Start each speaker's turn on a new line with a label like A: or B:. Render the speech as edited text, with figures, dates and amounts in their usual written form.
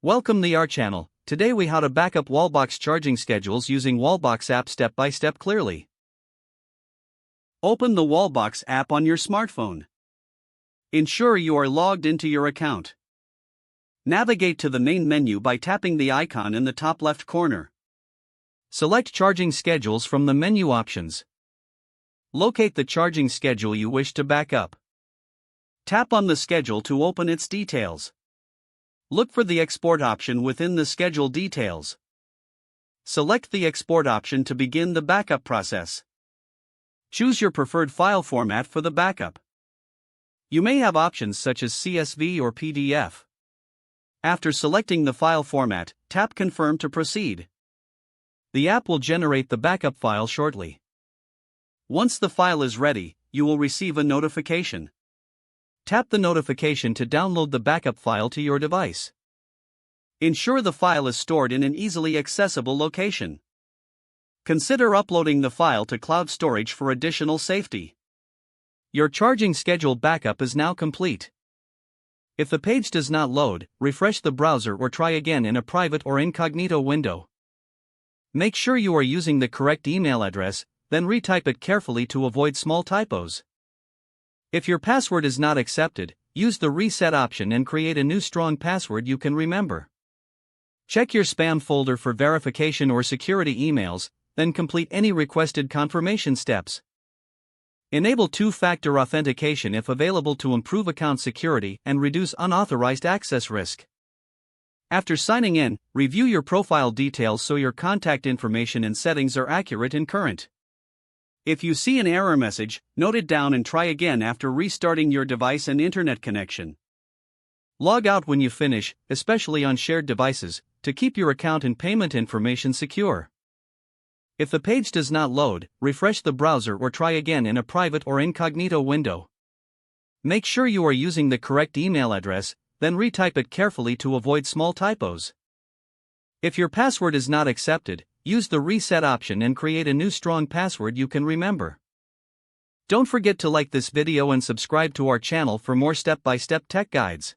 A: Welcome to our channel. Today we how to backup Wallbox charging schedules using Wallbox app step by step clearly. Open the Wallbox app on your smartphone. Ensure you are logged into your account. Navigate to the main menu by tapping the icon in the top left corner. Select charging schedules from the menu options. Locate the charging schedule you wish to backup. Tap on the schedule to open its details. Look for the export option within the schedule details. Select the export option to begin the backup process. Choose your preferred file format for the backup. You may have options such as CSV or PDF. After selecting the file format, tap Confirm to proceed. The app will generate the backup file shortly. Once the file is ready, you will receive a notification. Tap the notification to download the backup file to your device. Ensure the file is stored in an easily accessible location. Consider uploading the file to cloud storage for additional safety. Your charging schedule backup is now complete. If the page does not load, refresh the browser or try again in a private or incognito window. Make sure you are using the correct email address, then retype it carefully to avoid small typos. If your password is not accepted, use the reset option and create a new strong password you can remember. Check your spam folder for verification or security emails, then complete any requested confirmation steps. Enable two-factor authentication if available to improve account security and reduce unauthorized access risk. After signing in, review your profile details so your contact information and settings are accurate and current. If you see an error message, note it down and try again after restarting your device and internet connection. Log out when you finish, especially on shared devices, to keep your account and payment information secure. If the page does not load, refresh the browser or try again in a private or incognito window. Make sure you are using the correct email address, then retype it carefully to avoid small typos. If your password is not accepted, use the reset option and create a new strong password you can remember. Don't forget to like this video and subscribe to our channel for more step-by-step tech guides.